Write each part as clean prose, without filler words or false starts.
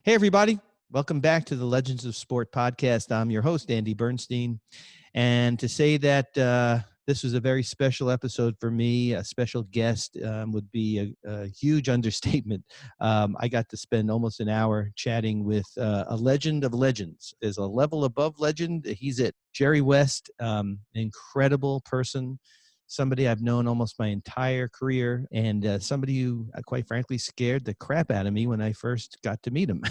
Hey, everybody. Welcome back to the Legends of Sport podcast. I'm your host, Andy Bernstein. And to say that this was a very special episode for me, a special guest would be a huge understatement. I got to spend almost an hour chatting with a legend of legends. There's a level above legend. He's it. Jerry West, incredible person. Somebody I've known almost my entire career, and somebody who, quite frankly, scared the crap out of me when I first got to meet him.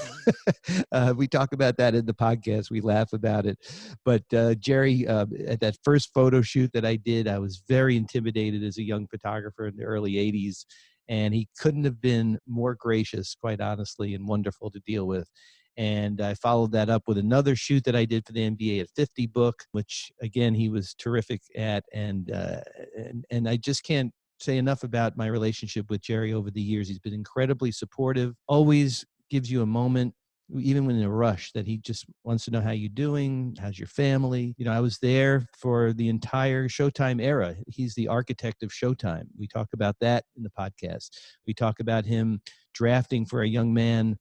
We talk about that in the podcast. We laugh about it. But Jerry, at that first photo shoot that I did, I was very intimidated as a young photographer in the early 80s. And he couldn't have been more gracious, quite honestly, and wonderful to deal with. And I followed that up with another shoot that I did for the NBA at 50 book, which again, he was terrific at. And I just can't say enough about my relationship with Jerry over the years. He's been incredibly supportive, always gives you a moment, even when in a rush, that he just wants to know how you're doing, how's your family. You know, I was there for the entire Showtime era. He's the architect of Showtime. We talk about that in the podcast. We talk about him drafting for a young man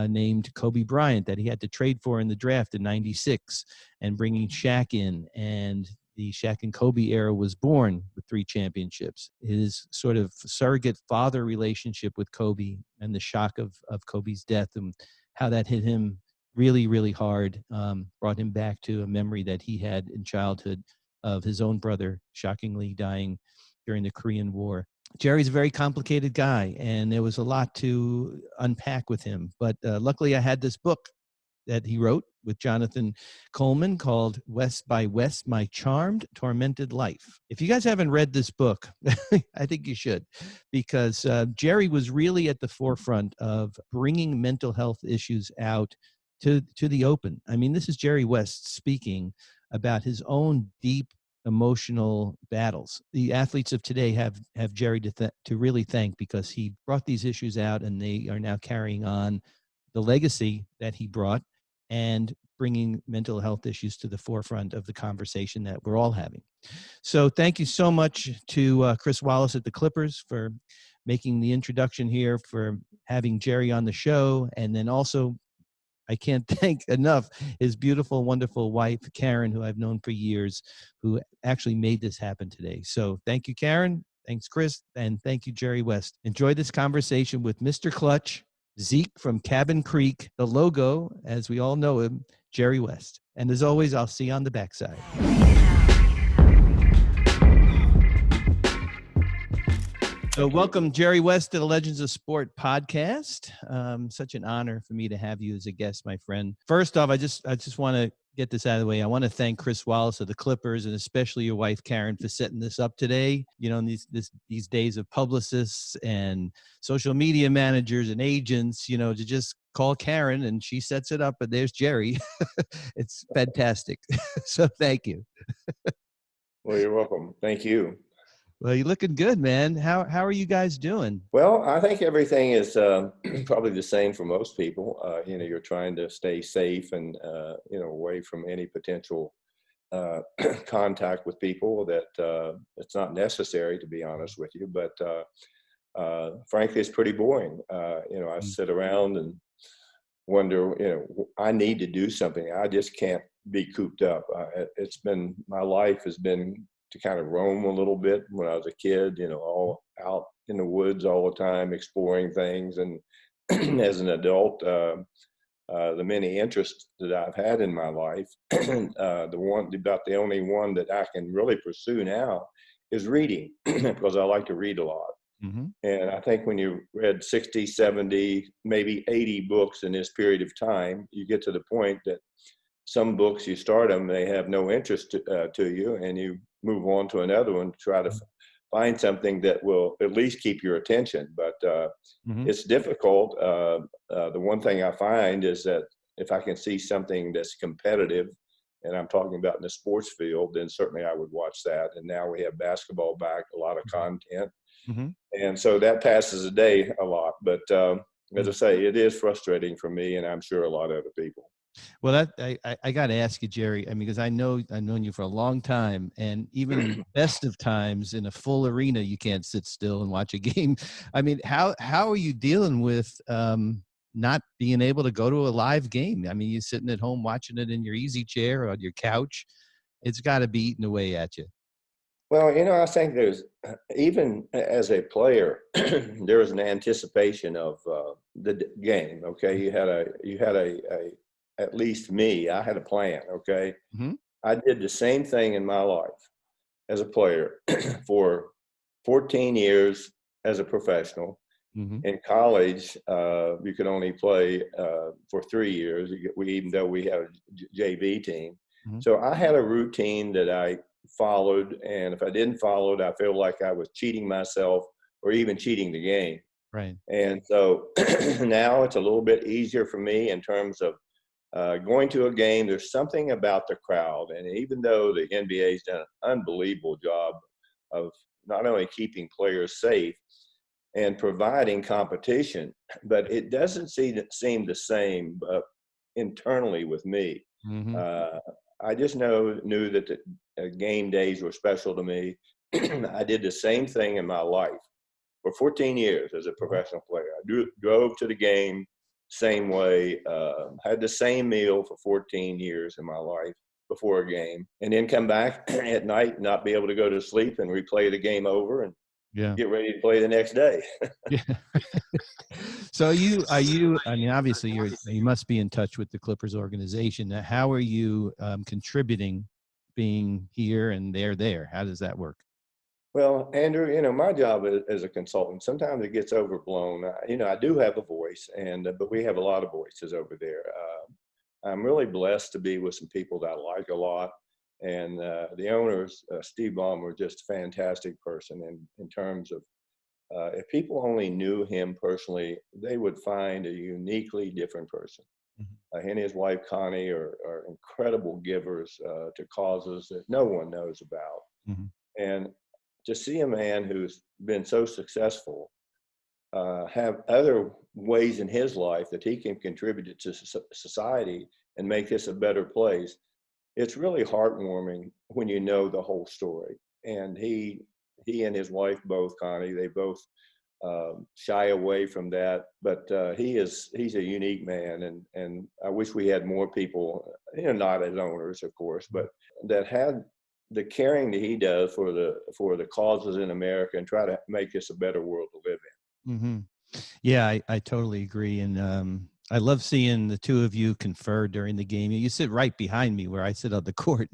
named Kobe Bryant that he had to trade for in the draft in '96, and bringing Shaq in, and the Shaq and Kobe era was born with 3 championships. His sort of surrogate father relationship with Kobe and the shock of Kobe's death and how that hit him really, really hard, brought him back to a memory that he had in childhood of his own brother shockingly dying during the Korean War. Jerry's a very complicated guy, and there was a lot to unpack with him. But luckily, I had this book that he wrote with Jonathan Coleman called West by West, My Charmed, Tormented Life. If you guys haven't read this book, I think you should, because Jerry was really at the forefront of bringing mental health issues out to the open. I mean, this is Jerry West speaking about his own deep emotional battles. The athletes of today have Jerry to really thank, because he brought these issues out, and they are now carrying on the legacy that he brought and bringing mental health issues to the forefront of the conversation that we're all having. So thank you so much to Chris Wallace at the Clippers for making the introduction here, for having Jerry on the show. And then also, I can't thank enough his beautiful, wonderful wife, Karen, who I've known for years, who actually made this happen today. So thank you, Karen. Thanks, Chris. And thank you, Jerry West. Enjoy this conversation with Mr. Clutch, Zeke from Cabin Creek, the logo, as we all know him, Jerry West. And as always, I'll see you on the backside. So welcome, Jerry West, to the Legends of Sport podcast. Such an honor for me to have you as a guest, my friend. First off, I just want to get this out of the way. I want to thank Chris Wallace of the Clippers, and especially your wife, Karen, for setting this up today. You know, in these days of publicists and social media managers and agents, you know, to just call Karen and she sets it up, and there's Jerry. It's fantastic. So thank you. Well, you're welcome. Thank you. Well, you're looking good, man. How are you guys doing? Well, I think everything is probably the same for most people. You know, you're trying to stay safe and, you know, away from any potential contact with people that it's not necessary, to be honest with you. But frankly, it's pretty boring. You know, I sit around and wonder, you know, I need to do something. I just can't be cooped up. My life has been to kind of roam a little bit when I was a kid, you know, all out in the woods all the time, exploring things. And as an adult, the many interests that I've had in my life, about the only one that I can really pursue now is reading, because I like to read a lot. Mm-hmm. And I think when you read 60, 70, maybe 80 books in this period of time, you get to the point that some books, you start them, they have no interest to you, and you move on to another one to try to find something that will at least keep your attention. But it's difficult. The one thing I find is that if I can see something that's competitive, and I'm talking about in the sports field, then certainly I would watch that. And now we have basketball back, a lot of content. Mm-hmm. And so that passes the day a lot. But as I say, it is frustrating for me, and I'm sure a lot of other people. Well, I got to ask you, Jerry. I mean, because I've known you for a long time, and even in the best of times in a full arena, you can't sit still and watch a game. I mean, how are you dealing with not being able to go to a live game. I mean, you're sitting at home watching it in your easy chair or on your couch. It's got to be eating away at you. Well, I think there's, even as a player, there is an anticipation of game. Okay, at least me, I had a plan. Okay, Mm-hmm. I did the same thing in my life as a player for 14 years as a professional. Mm-hmm. In college, you could only play for 3 years. Even though we had a JV team, Mm-hmm. so I had a routine that I followed, and if I didn't follow it, I feel like I was cheating myself or even cheating the game. Right. And so now it's a little bit easier for me in terms of going to a game. There's something about the crowd, and even though the NBA's done an unbelievable job of not only keeping players safe and providing competition, but it doesn't seem the same internally with me. Mm-hmm. I just knew that the game days were special to me. I did the same thing in my life for 14 years as a professional player. I drove to the game same way, had the same meal for 14 years in my life before a game, and then come back at night, not be able to go to sleep and replay the game over and get ready to play the next day. Yeah. So I mean, obviously you must be in touch with the Clippers organization. How are you contributing, being here and they're there? How does that work? Well, Andrew, my job as a consultant, sometimes it gets overblown. I do have a voice, but we have a lot of voices over there. I'm really blessed to be with some people that I like a lot. And the owners, Steve Ballmer, just a fantastic person in terms of, if people only knew him personally, they would find a uniquely different person. Mm-hmm. He and his wife, Connie, are incredible givers to causes that no one knows about. Mm-hmm. And to see a man who's been so successful have other ways in his life that he can contribute to society and make this a better place, it's really heartwarming when you know the whole story. And he and his wife both, Connie, they both shy away from that, but he's a unique man, and I wish we had more people, not as owners, of course, but that had the caring that he does for the causes in America and try to make this a better world to live in. Mm-hmm. Yeah, I totally agree. And I love seeing the two of you confer during the game. You sit right behind me where I sit on the court,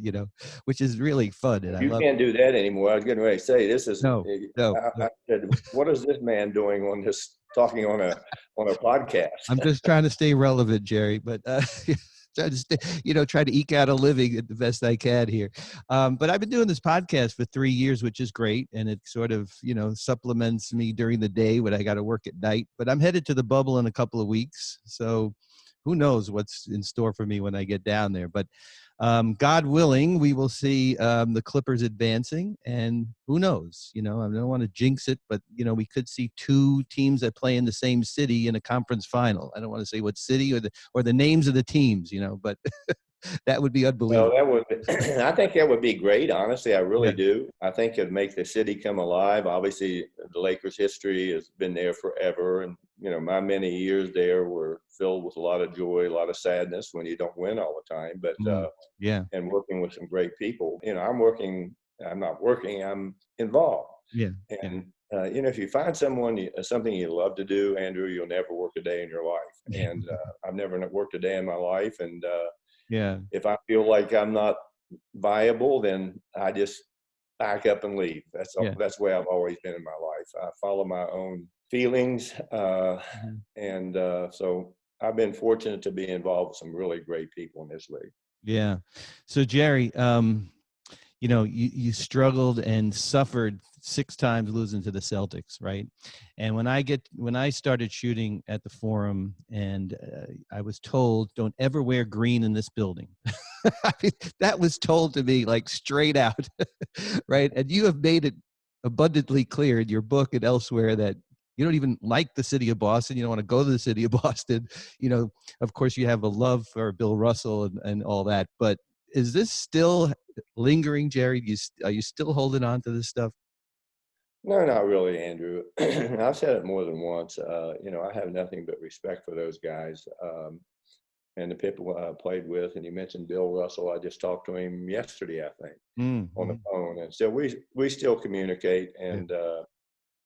which is really fun. And I You love can't do that anymore. I was getting ready to say this is. no. I said, what is this man doing on this talking on a podcast? I'm just trying to stay relevant, Jerry, but try to eke out a living the best I can here. But I've been doing this podcast for 3 years, which is great. And it sort of, supplements me during the day when I got to work at night. But I'm headed to the bubble in a couple of weeks. So who knows what's in store for me when I get down there. But God willing, we will see the Clippers advancing, and who knows? I don't want to jinx it, but we could see two teams that play in the same city in a conference final. I don't want to say what city or the names of the teams, but that would be unbelievable. Well, I think that would be great. Honestly, I really Yeah. do. I think it'd make the city come alive. Obviously, the Lakers' history has been there forever. And, my many years there were filled with a lot of joy, a lot of sadness when you don't win all the time. But, yeah. And working with some great people. I'm not working, I'm involved. Yeah. And, if you find something you love to do, Andrew, you'll never work a day in your life. And I've never worked a day in my life. And, yeah. if I feel like I'm not viable, then I just back up and leave. That's the way I've always been in my life. I follow my own feelings. And so I've been fortunate to be involved with some really great people in this league. Yeah. So Jerry, you struggled and suffered 6 times losing to the Celtics, right? And when I started shooting at the Forum, and I was told, don't ever wear green in this building. I mean, that was told to me like straight out, right? And you have made it abundantly clear in your book and elsewhere that you don't even like the city of Boston. You don't want to go to the city of Boston. Of course, you have a love for Bill Russell and all that. But is this still lingering, Jerry? Are you still holding on to this stuff? No, not really, Andrew. I've said it more than once. I have nothing but respect for those guys. And the people I played with, and you mentioned Bill Russell. I just talked to him yesterday, I think, on the Mm-hmm. phone, and so we still communicate. Yeah. And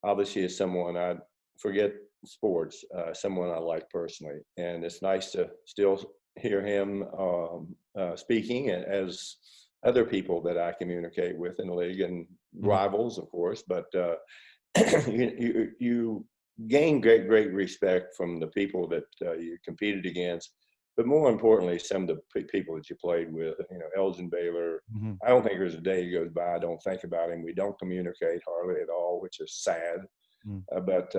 obviously, is someone I forget sports, someone I like personally, and it's nice to still hear him speaking as other people that I communicate with in the league and Mm-hmm. rivals, of course. But you gain great respect from the people that you competed against, but more importantly, some of the people that you played with. Elgin Baylor. Mm-hmm. I don't think there's a day goes by I don't think about him. We don't communicate hardly at all, which is sad. But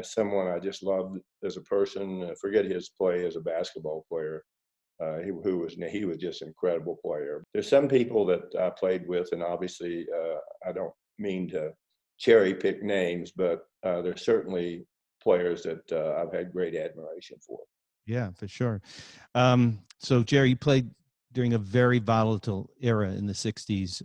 someone I just loved as a person. Forget his play as a basketball player. He was just an incredible player. There's some people that I played with, and obviously I don't mean to cherry pick names, but there's certainly players that I've had great admiration for. Yeah, for sure. So Jerry, you played during a very volatile era in the 60s,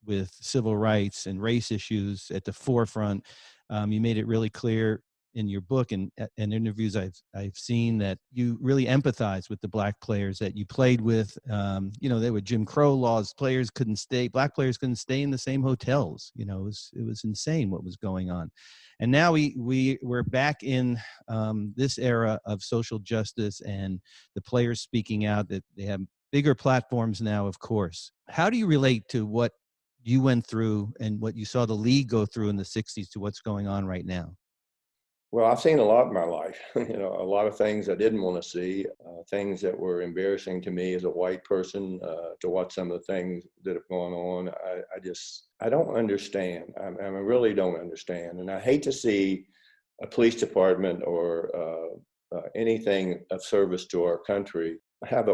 with civil rights and race issues at the forefront. You made it really clear in your book and interviews I've seen that you really empathize with the black players that you played with. There were Jim Crow laws. Black players couldn't stay in the same hotels. It was insane what was going on. And now we're back in this era of social justice and the players speaking out, that they have bigger platforms now, of course. How do you relate to what you went through and what you saw the league go through in the 60s to what's going on right now? Well, I've seen a lot in my life. A lot of things I didn't want to see, things that were embarrassing to me as a white person, to watch some of the things that have gone on. I don't understand. I really don't understand. And I hate to see a police department or anything of service to our country have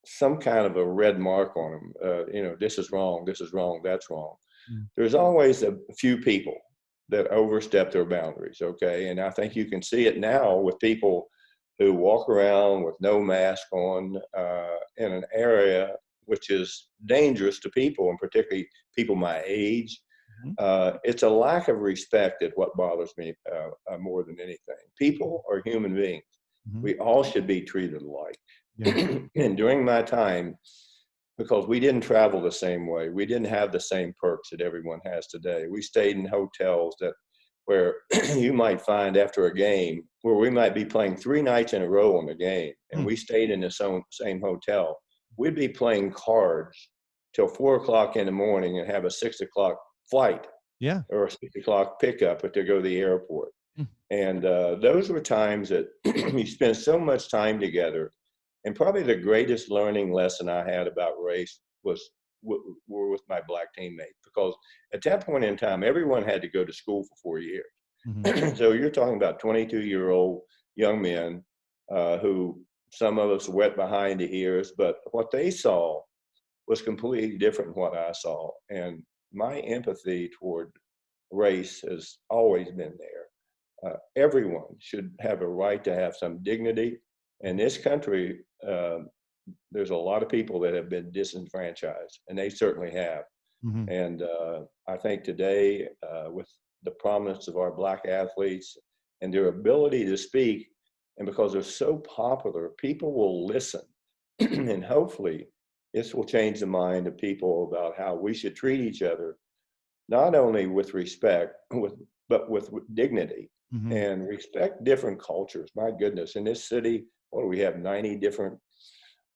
some kind of a red mark on them. This is wrong, that's wrong. Mm. There's always a few people that overstep their boundaries, okay? And I think you can see it now with people who walk around with no mask on in an area which is dangerous to people, and particularly people my age. Mhm. It's a lack of respect that what bothers me more than anything. People are human beings. Mhm. We all should be treated alike. Yeah. And during my time, because we didn't travel the same way. We didn't have the same perks that everyone has today. We stayed in hotels where you might find after a game where we might be playing 3 nights in a row on the game, and Mm. we stayed in the same hotel. We'd be playing cards till 4 o'clock in the morning and have a 6 o'clock flight Yeah. or a 6 o'clock pickup to go to the airport. Mm. And those were times that you spend so much time together. And probably the greatest learning lesson I had about race were with my black teammates, because at that point in time, everyone had to go to school for 4 years. Mhm. So you're talking about 22-year-old young men who some of us wet behind the ears, but what they saw was completely different from what I saw. And my empathy toward race has always been there. Everyone should have a right to have some dignity. In this country, there's a lot of people that have been disenfranchised, and they certainly have. Mhm. And I think today, with the prominence of our black athletes and their ability to speak, and because they're so popular, people will listen. And hopefully, this will change the mind of people about how we should treat each other, not only with respect, but with dignity, Mhm. and respect different cultures. My goodness, in this city, what do we have? 90 different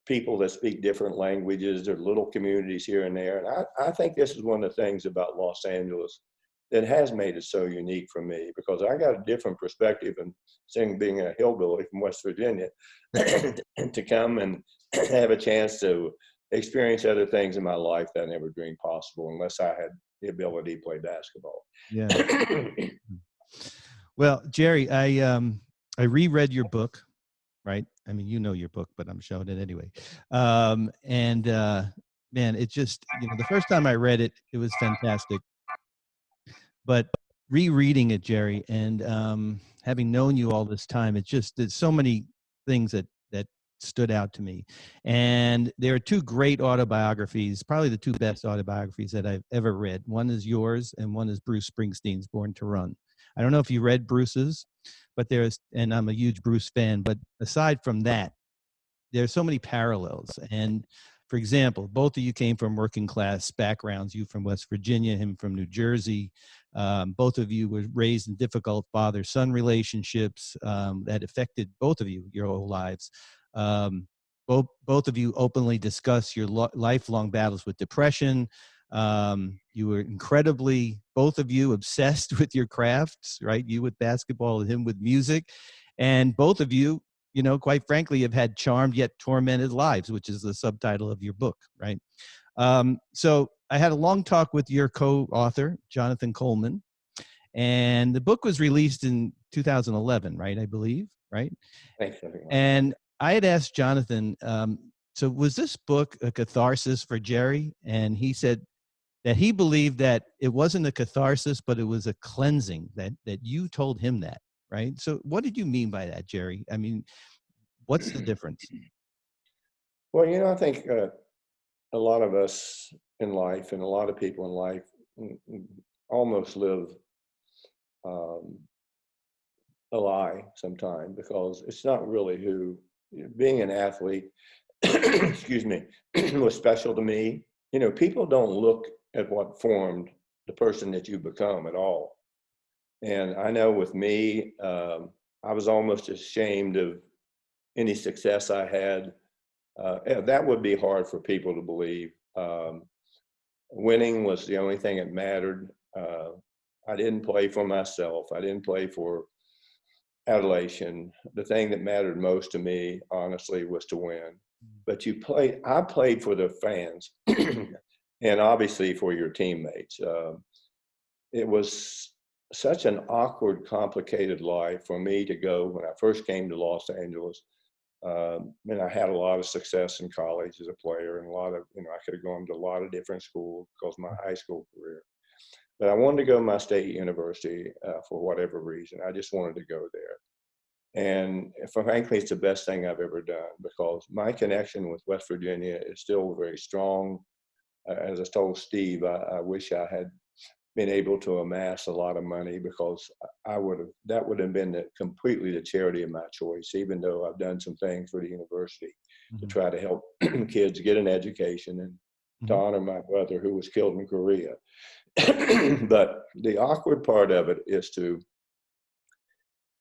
people that speak different languages. There are little communities here and there. And I think this is one of the things about Los Angeles that has made it so unique for me, because I got a different perspective and seeing being a hillbilly from West Virginia to come and have a chance to experience other things in my life that I never dreamed possible unless I had the ability to play basketball. Yeah. Well, Jerry, I reread your book, right? I mean, you know your book, but I'm showing it anyway. And man, it just, the first time I read it, it was fantastic. But rereading it, Jerry, and having known you all this time, it's just there's so many things that stood out to me. And there are two great autobiographies, probably the two best autobiographies that I've ever read. One is yours, and one is Bruce Springsteen's Born to Run. I don't know if you read Bruce's, but and I'm a huge Bruce fan, but aside from that, there's so many parallels. And for example, both of you came from working class backgrounds, you from West Virginia, him from New Jersey. Both of you were raised in difficult father-son relationships that affected both of you your whole lives. Both of you openly discuss your lifelong battles with depression. You were incredibly, both of you, obsessed with your crafts, right? You with basketball and him with music. And both of you, quite frankly, have had charmed yet tormented lives, which is the subtitle of your book, right? So I had a long talk with your co-author, Jonathan Coleman, and the book was released in 2011, right? I believe, right? Thanks. And I had asked Jonathan, so was this book a catharsis for Jerry? And he said that he believed that it wasn't a catharsis, but it was a cleansing, that you told him that, right? So what did you mean by that, Jerry? I mean, what's the difference? Well, I think a lot of us in life and a lot of people in life almost live a lie sometimes, because it's not really who being an athlete excuse me was special to me. People don't look at what formed the person that you become at all. And I know with me, I was almost ashamed of any success I had. That would be hard for people to believe. Winning was the only thing that mattered. I didn't play for myself. I didn't play for adulation. The thing that mattered most to me, honestly, was to win. But I played for the fans and obviously for your teammates. It was such an awkward, complicated life for me to go when I first came to Los Angeles. And I had a lot of success in college as a player, and I could have gone to a lot of different schools because of my high school career. But I wanted to go to my state university for whatever reason. I just wanted to go there. And frankly, it's the best thing I've ever done, because my connection with West Virginia is still very strong. As I told Steve, I wish I had been able to amass a lot of money, because that would have been completely the charity of my choice, even though I've done some things for the university to try to help kids get an education and to honor my brother who was killed in Korea. But the awkward part of it is to,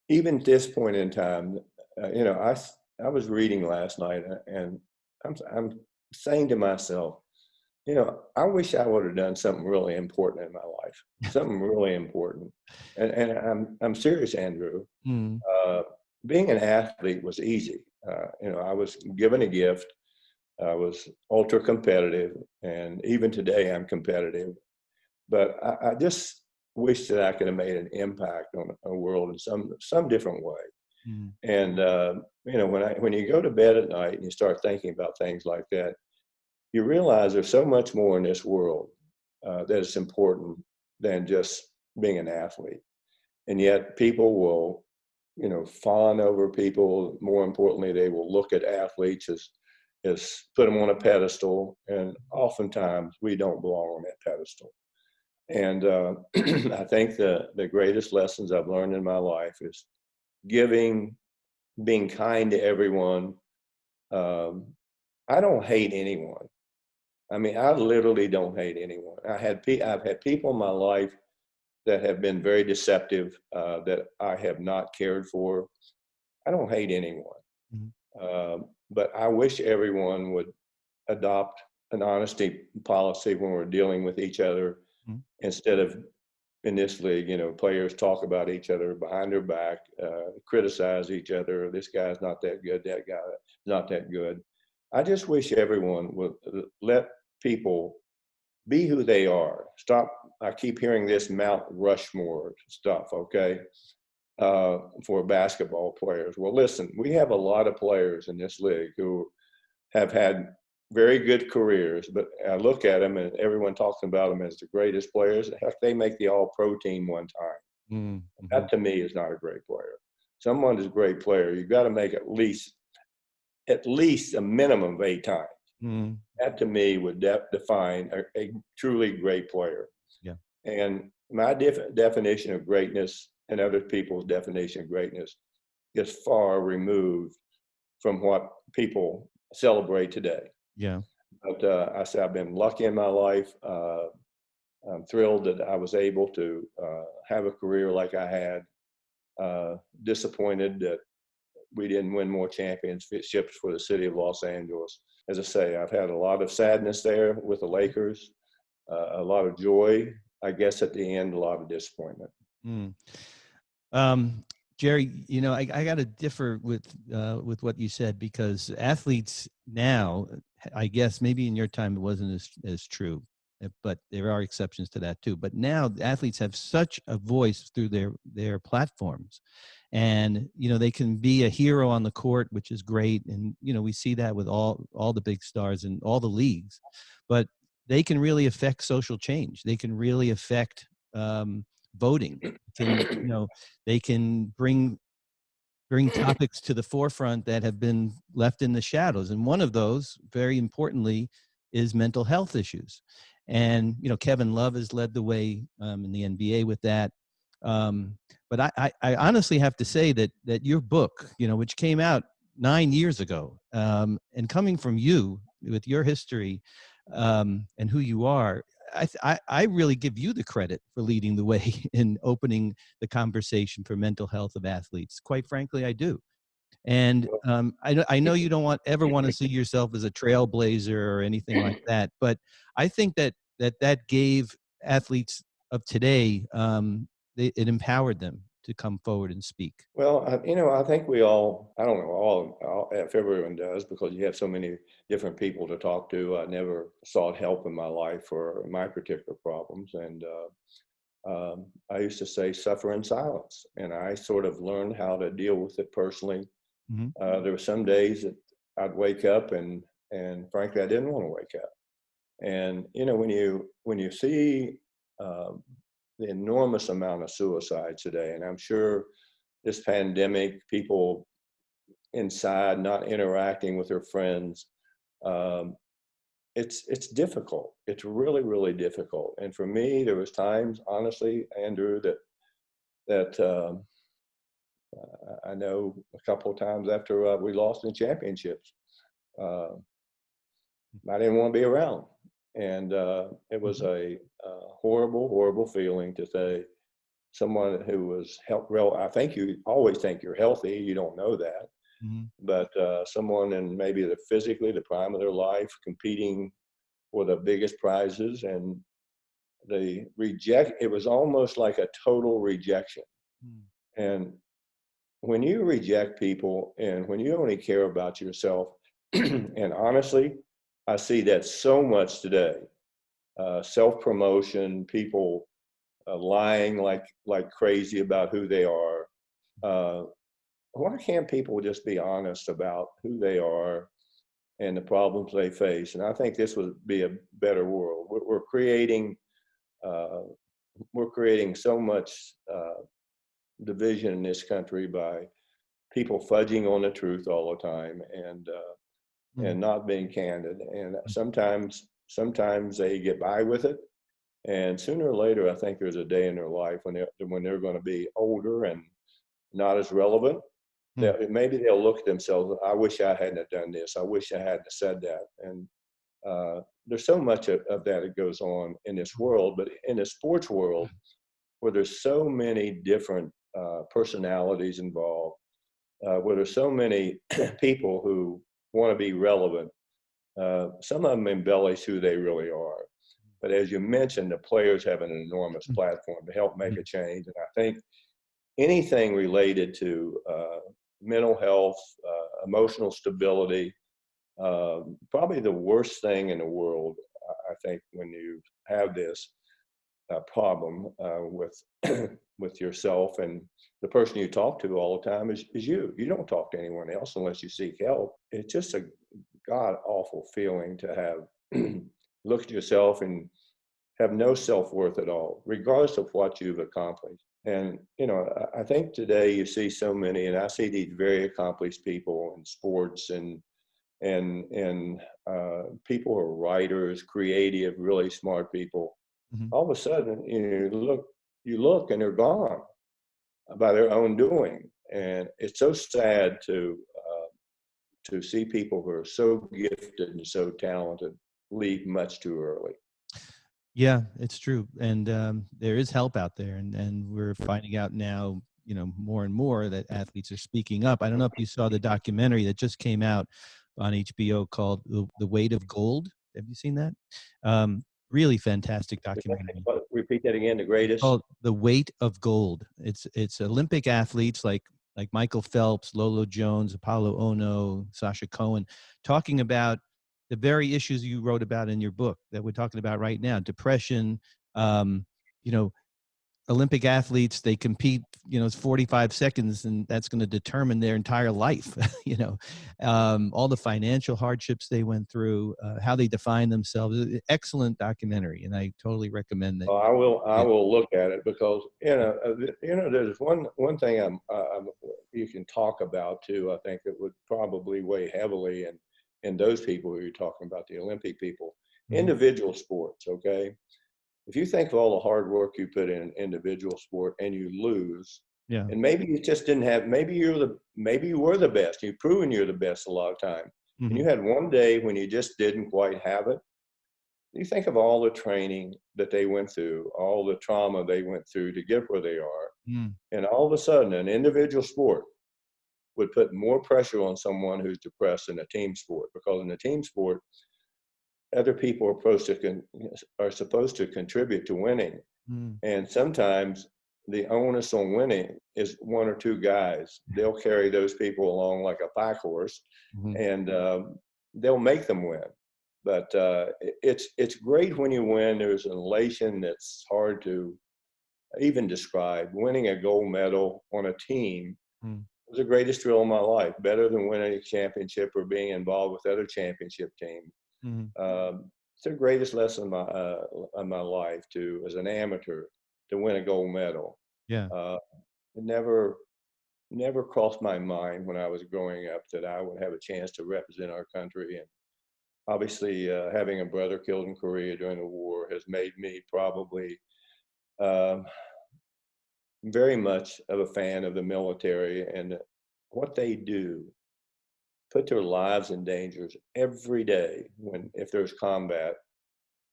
even at this point in time, I was reading last night, and I'm saying to myself, I wish I would have done something really important in my life, something really important. And I'm serious, Andrew. Being an athlete was easy. I was given a gift. I was ultra competitive, and even today I'm competitive. But I just wish that I could have made an impact on a world in some different way. And when you go to bed at night and you start thinking about things like that, you realize there's so much more in this world that is important than just being an athlete. And yet people will, fawn over people. More importantly, they will look at athletes as put them on a pedestal. And oftentimes we don't belong on that pedestal. And I think the greatest lessons I've learned in my life is giving, being kind to everyone. I don't hate anyone. I mean, I literally don't hate anyone. I've had people in my life that have been very deceptive, that I have not cared for. I don't hate anyone. But I wish everyone would adopt an honesty policy when we're dealing with each other, instead of, in this league, players talk about each other behind their back, criticize each other. This guy's not that good. That guy not that good. I just wish everyone would let people be who they are. Stop. I keep hearing this Mount Rushmore stuff, okay, for basketball players. Well, listen, we have a lot of players in this league who have had very good careers, but I look at them and everyone talks about them as the greatest players. Heck, they make the All-Pro team one time. That to me is not a great player. Someone is a great player, you've got to make at least at least a minimum of 8 times. Mm, That to me would define a truly great player. yeah. And my definition of greatness and other people's definition of greatness is far removed from what people celebrate today. Yeah. But I say I've been lucky in my life. I'm thrilled that I was able to have a career like I had. Disappointed that we didn't win more championships for the city of Los Angeles. As I say, I've had a lot of sadness there with the Lakers, a lot of joy, I guess at the end, a lot of disappointment. Mm. Um, Jerry, you know, I got to differ with what you said, because athletes now, I guess maybe in your time it wasn't as true, but there are exceptions to that too. But now athletes have such a voice through their platforms, and you know they can be a hero on the court, which is great, and you know we see that with all the big stars in all the leagues, but they can really affect social change. They can really affect voting. Can you know they can bring topics to the forefront that have been left in the shadows. And one of those, very importantly, is mental health issues. And, you know, Kevin Love has led the way in the NBA with that. But I honestly have to say that your book, you know, which came out 9 years ago, and coming from you with your history and who you are, I really give you the credit for leading the way in opening the conversation for mental health of athletes. Quite frankly, I do. And I know you don't ever want to see yourself as a trailblazer or anything like that, but I think that gave athletes of today, it empowered them to come forward and speak. Well, you know, I think we all, I don't know, if everyone does, because you have so many different people to talk to. I never sought help in my life for my particular problems. And I used to say, suffer in silence. And I sort of learned how to deal with it personally. Mm-hmm. There were some days that I'd wake up and frankly, I didn't want to wake up. And, you know, when you see the enormous amount of suicides today, and I'm sure this pandemic, people inside not interacting with their friends, um, it's difficult. It's really, really difficult. And for me, there was times, honestly, Andrew, that I know a couple of times after we lost in championships, uh, I didn't want to be around. And it was a horrible, horrible feeling to say someone who was I think you always think you're healthy. You don't know that. Mm-hmm. But someone in maybe physically the prime of their life competing for the biggest prizes, and it was almost like a total rejection. And when you reject people and when you only care about yourself, and honestly, I see that so much today, self-promotion, people lying like crazy about who they are. Why can't people just be honest about who they are and the problems they face? And I think this would be a better world. Uh, we're creating so much division in this country by people fudging on the truth all the time and not being candid. And sometimes they get by with it. And sooner or later, I think there's a day in their life when they're going to be older and not as relevant. Maybe they'll look at themselves. I wish I hadn't have done this. I wish I hadn't said that. And there's so much of that that goes on in this world, but in the sports world, where there's so many different personalities involved, where there's so many people who want to be relevant. Some of them embellish who they really are. But as you mentioned, the players have an enormous platform to help make a change. And I think anything related to mental health, emotional stability, probably the worst thing in the world, I think, when you have this problem with with yourself and the person you talk to all the time is you. You don't talk to anyone else unless you seek help. It's just a god awful feeling to have look at yourself and have no self-worth at all, regardless of what you've accomplished. And, you know, I think today you see so many, and I see these very accomplished people in sports and and people who are writers, creative, really smart people. Hmm. All of a sudden, you look, and they're gone by their own doing, and it's so sad to see people who are so gifted and so talented leave much too early. Yeah, it's true. And there is help out there. And we're finding out now, more and more that athletes are speaking up. I don't know if you saw the documentary that just came out on HBO called The Weight of Gold. Have you seen that? Really fantastic documentary. Repeat that again. The It's greatest. called The Weight of Gold. It's Olympic athletes like Michael Phelps, Lolo Jones, Apollo Ono, Sasha Cohen, talking about the very issues you wrote about in your book that we're talking about right now: depression. Um, you know, Olympic athletes, they compete, it's 45 seconds, and that's going to determine their entire life. All the financial hardships they went through, how they define themselves. Excellent documentary, and I totally recommend that. Oh, I will look at it because there's one thing you can talk about too. I think it would probably weigh heavily in those people who you're talking about, the Olympic people, Mhm. individual sports. Okay, if you think of all the hard work you put in an individual sport and you lose, Yeah. and maybe you just didn't have, maybe you were the best. You've proven you're the best a lot of time, and you Hmm. had one day when you just didn't quite have it. You think of all the training that they went through, all the trauma they went through to get where they are, Mm. and all of a sudden, an individual sport would put more pressure on someone who's depressed than a team sport, because in a team sport, other people are supposed to contribute to winning, Mm. and sometimes the onus on winning is one or two guys. They'll carry those people along like a pack horse, Mhm. and they'll make them win. But it's great when you win. There's an elation that's hard to even describe. Winning a gold medal on a team Mm. was the greatest thrill of my life, better than winning a championship or being involved with other championship teams. Mhm. It's the greatest lesson of my life to, as an amateur, to win a gold medal. Yeah. Uh, it never crossed my mind when I was growing up that I would have a chance to represent our country. And obviously, having a brother killed in Korea during the war has made me probably um, very much of a fan of the military and what they do. Put their lives in danger every day when if there's combat,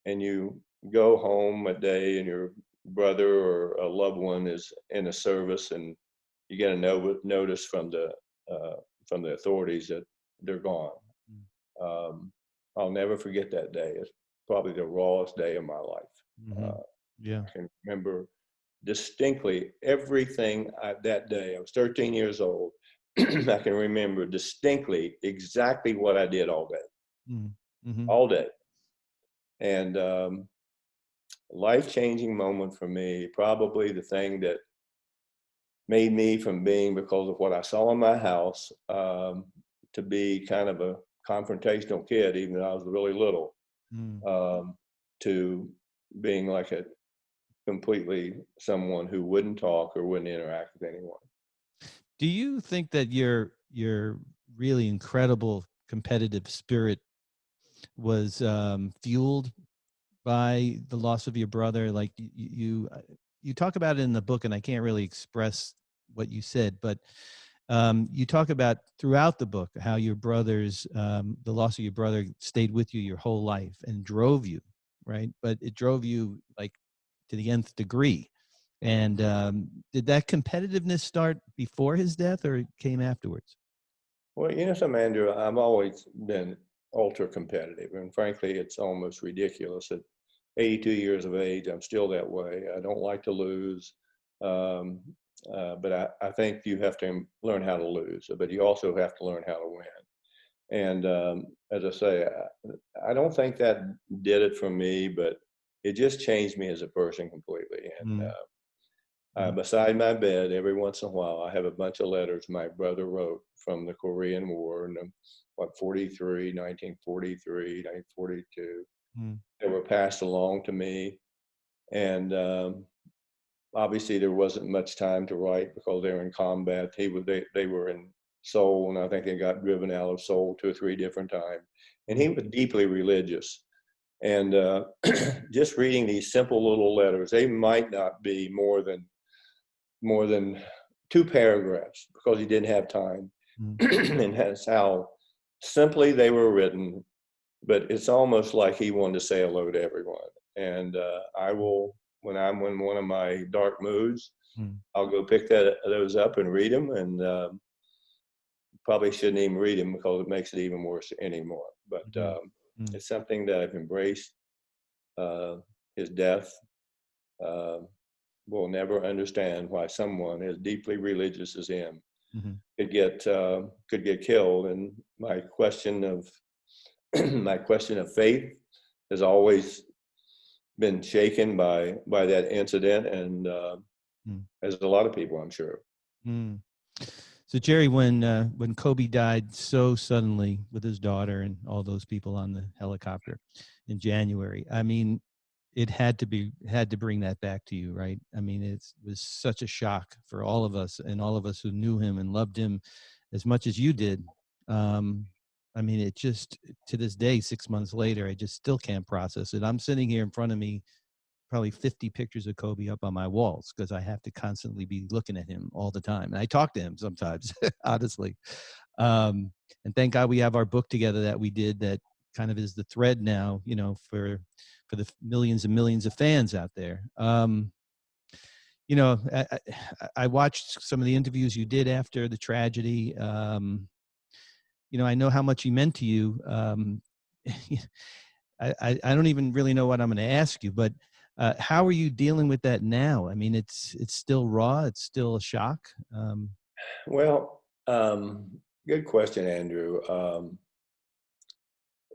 and you go home a day and your brother or a loved one is in a service, and you get a notice uh, from the authorities that they're gone. Mm. Um, I'll never forget that day. It's probably the rawest day of my life. Mhm. Uh, Yeah. I can remember distinctly everything that day. I was 13 years old. I can remember distinctly exactly what I did Mm. Mhm. all day. And life-changing moment for me, probably the thing that made me from being, because of what I saw in my house, to be kind of a confrontational kid, even though I was really little, Mm. um, to being like a completely someone who wouldn't talk or wouldn't interact with anyone. Do you think that your really incredible competitive spirit was fueled by the loss of your brother? Like you talk about it in the book, and I can't really express what you said, but you talk about throughout the book how your brother's the loss of your brother stayed with you your whole life and drove you, right? But it drove you like to the nth degree. And did that competitiveness start before his death, or it came afterwards? Well, something, Andrew, I've always been ultra competitive, and frankly, it's almost ridiculous. At 82 years of age, I'm still that way. I don't like to lose, um, but I think you have to learn how to lose, but you also have to learn how to win. And as I say, I don't think that did it for me, but it just changed me as a person completely. And Mm. Mhm. beside my bed, every once in a while, I have a bunch of letters my brother wrote from the Korean War in 43, 1943, 1942. Mm. They were passed along to me. And obviously, there wasn't much time to write because they were in combat. They were in Seoul, and I think they got driven out of Seoul 2 or 3 different times. And he was deeply religious. And just reading these simple little letters, they might not be more than 2 paragraphs because he didn't have time. And that's how simply they were written. But it's almost like he wanted to say hello to everyone. And I will, when I'm in one of my dark moods, I'll go pick those up and read them. And probably shouldn't even read them because it makes it even worse anymore. But it's something that I've embraced. His death, will never understand why someone as deeply religious as him could get killed. And my question of faith has always been shaken by that incident, and as a lot of people, I'm sure. So Jerry, when Kobe died so suddenly with his daughter and all those people on the helicopter in January, I mean, it had to bring that back to you, right? I mean, it was such a shock for all of us, and all of us who knew him and loved him as much as you did. I mean, it just, to this day, 6 months later, I just still can't process it. I'm sitting here in front of me, probably 50 pictures of Kobe up on my walls because I have to constantly be looking at him all the time. And I talk to him sometimes, honestly. And thank God we have our book together that we did that kind of is the thread now, you know, for the millions and millions of fans out there. You know, I watched some of the interviews you did after the tragedy. You know, I know how much he meant to you. I don't even really know what I'm going to ask you, but how are you dealing with that now? I mean, it's still raw. It's still a shock. Well, good question, Andrew.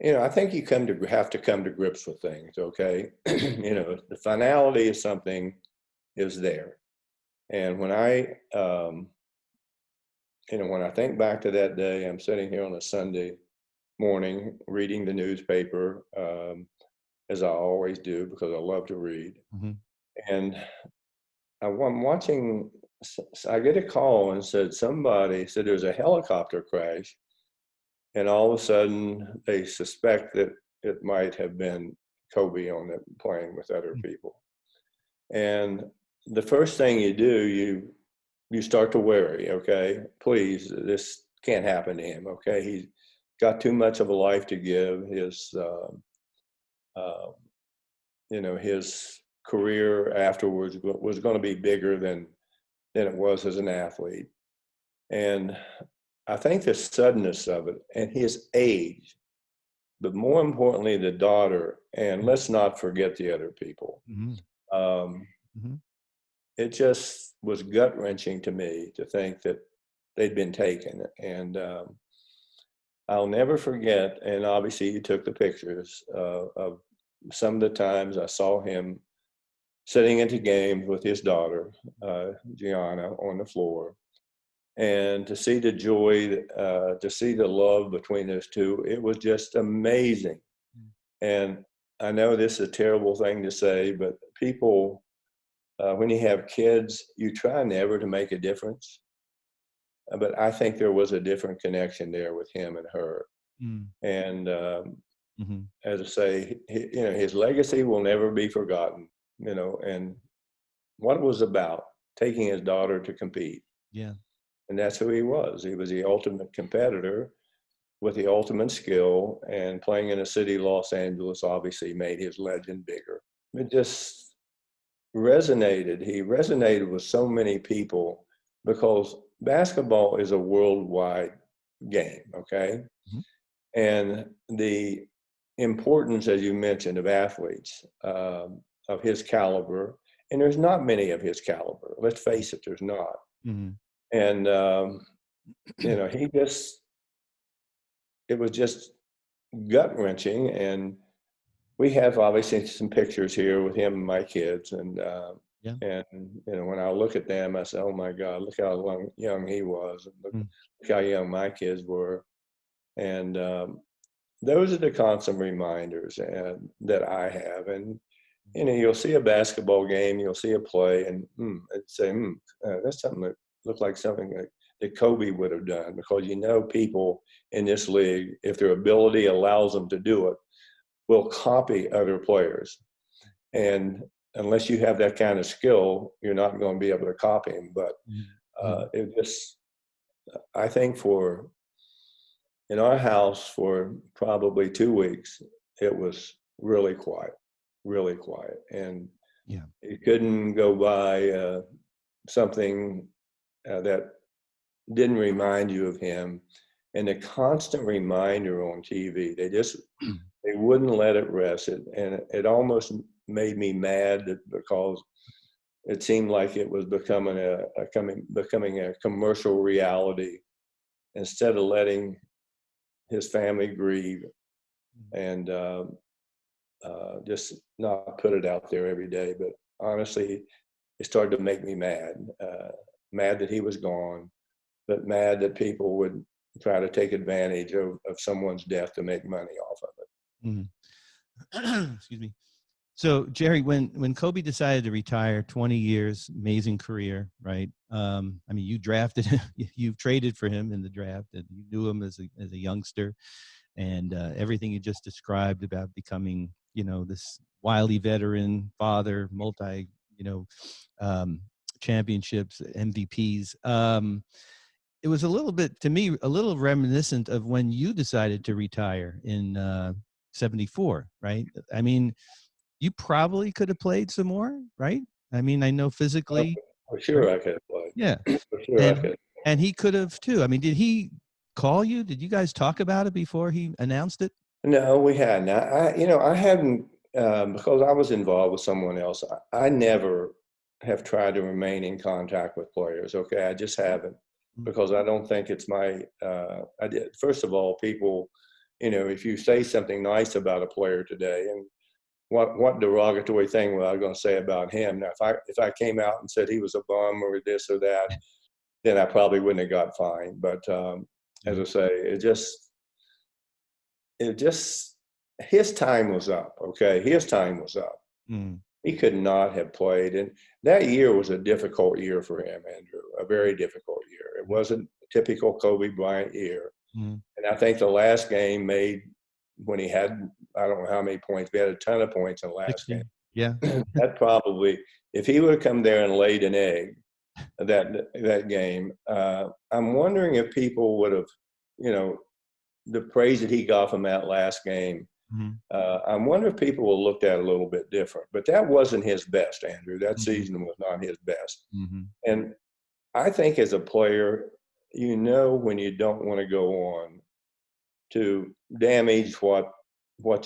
You know, I think you have to come to grips with things. Okay, you know, the finality of something is there, and when when I think back to that day, I'm sitting here on a Sunday morning reading the newspaper, as I always do because I love to read. And I'm watching, I get a call and somebody said there's a helicopter crash. And all of a sudden they suspect that it might have been Kobe on the plane with other people. And the first thing you do, you start to worry, okay, please, this can't happen to him, okay? He's got too much of a life to give. His career afterwards was going to be bigger than it was as an athlete. And I think the suddenness of it and his age, but more importantly, the daughter, and let's not forget the other people. It just was gut-wrenching to me to think that they'd been taken. And I'll never forget, and obviously you took the pictures of some of the times I saw him sitting into games with his daughter, Gianna, on the floor. And to see the joy, to see the love between those two, it was just amazing. And I know this is a terrible thing to say, but people, when you have kids, you try never to make a difference. But I think there was a different connection there with him and her. And as I say, his legacy will never be forgotten, and what it was about, taking his daughter to compete. Yeah. And that's who he was. He was the ultimate competitor with the ultimate skill, and playing in a city, Los Angeles, obviously made his legend bigger. It just resonated. He resonated with so many people because basketball is a worldwide game, okay? And the importance, as you mentioned, of athletes of his caliber, and there's not many of his caliber. Let's face it, there's not. And, it was just gut-wrenching. And we have obviously some pictures here with him and my kids. And, when I look at them, I say, oh my God, look how young he was. And look how young my kids were. And those are the constant reminders that I have. And, you'll see a basketball game, you'll see a play, and say, that's something that looked like something that that Kobe would have done, because people in this league, if their ability allows them to do it, will copy other players. And unless you have that kind of skill, you're not going to be able to copy him. But it just, I think in our house for probably 2 weeks, it was really quiet, really quiet. And you couldn't go by something that didn't remind you of him. And the constant reminder on TV, they wouldn't let it rest. And it almost made me mad because it seemed like it was becoming a commercial reality, instead of letting his family grieve and just not put it out there every day. But honestly, it started to make me mad. Mad that he was gone, but mad that people would try to take advantage of someone's death to make money off of it. Excuse me. So, Jerry, when Kobe decided to retire, 20 years, amazing career, right? I mean, you drafted him, you traded for him in the draft, and you knew him as a youngster, and everything you just described about becoming, this wily veteran, father, multi, championships, MVPs. It was a little bit, to me, a little reminiscent of when you decided to retire in 74, right? I mean, you probably could have played some more, right? I mean, I know physically. For sure I could have played. Yeah. For sure I could. And he could have too. I mean, did he call you? Did you guys talk about it before he announced it? No, we hadn't. I hadn't, because I was involved with someone else. I never have tried to remain in contact with players. Okay, I just haven't, because I don't think it's my. First of all, people, if you say something nice about a player today, and what derogatory thing was I going to say about him? Now, if I came out and said he was a bum or this or that, then I probably wouldn't have got fined. But as I say, it just his time was up. Okay, his time was up. He could not have played, and that year was a difficult year for him, Andrew. A very difficult year. It wasn't a typical Kobe Bryant year, and I think the last game made, when he had, I don't know how many points. We had a ton of points in the last 16. game. Yeah. That probably, if he would have come there and laid an egg that game, I'm wondering if people would have, the praise that he got from that last game, I'm wondering if people will look at it a little bit different. But that wasn't his best, Andrew. That season was not his best. And I think as a player, when you don't want to go on to damage what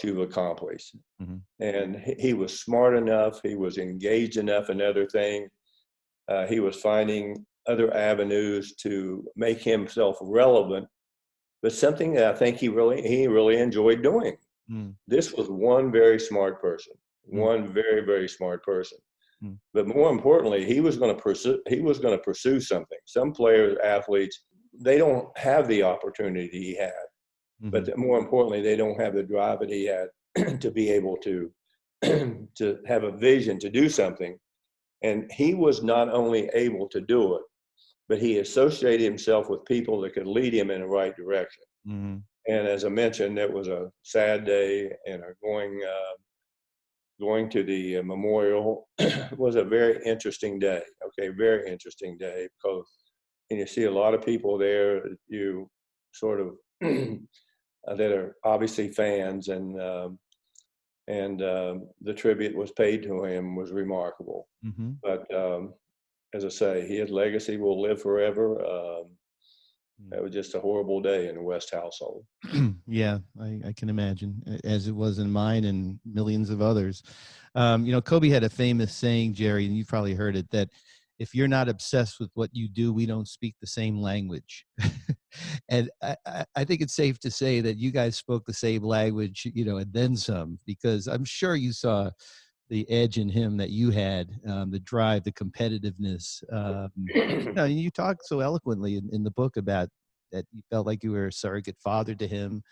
you've accomplished. And he was smart enough. He was engaged enough in other things. He was finding other avenues to make himself relevant, but something that I think he really enjoyed doing. This was one very smart person, one very, very smart person. But more importantly, he was going to pursue something. Some players, athletes, they don't have the opportunity he had. But more importantly, they don't have the drive that he had to be able to have a vision to do something. And he was not only able to do it, but he associated himself with people that could lead him in the right direction. And as I mentioned, it was a sad day, and going to the memorial was a very interesting day. Okay, very interesting day, because you see a lot of people there. You sort of that are obviously fans, and the tribute was paid to him was remarkable. But as I say, his legacy will live forever. It was just a horrible day in the West household. Yeah, I can imagine, as it was in mine and millions of others. Kobe had a famous saying, Jerry, and you've probably heard it, that if you're not obsessed with what you do, we don't speak the same language. And I think it's safe to say that you guys spoke the same language, and then some, because I'm sure you saw the edge in him that you had, the drive, the competitiveness. You talk so eloquently in the book about that you felt like you were a surrogate father to him.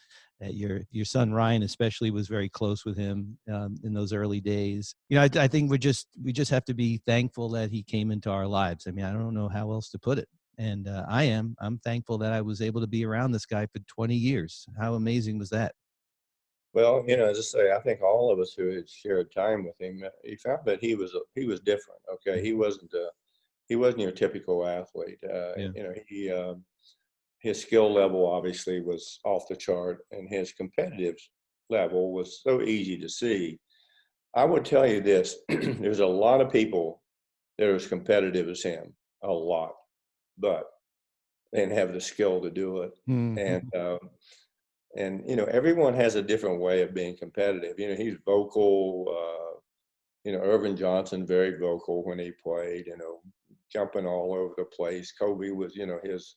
That your son Ryan especially was very close with him in those early days. I think we just have to be thankful that he came into our lives. I mean, I don't know how else to put it. And I'm thankful that I was able to be around this guy for 20 years. How amazing was that? Well, as I say, I think all of us who had shared time with him, he found that he was different. Okay, he wasn't your typical athlete. Yeah. His skill level obviously was off the chart, and his competitive level was so easy to see. I would tell you this: there's a lot of people that are as competitive as him, a lot, but they didn't have the skill to do it. And Mhm. everyone has a different way of being competitive. He's vocal. Irvin Johnson, very vocal when he played. Jumping all over the place. Kobe was, his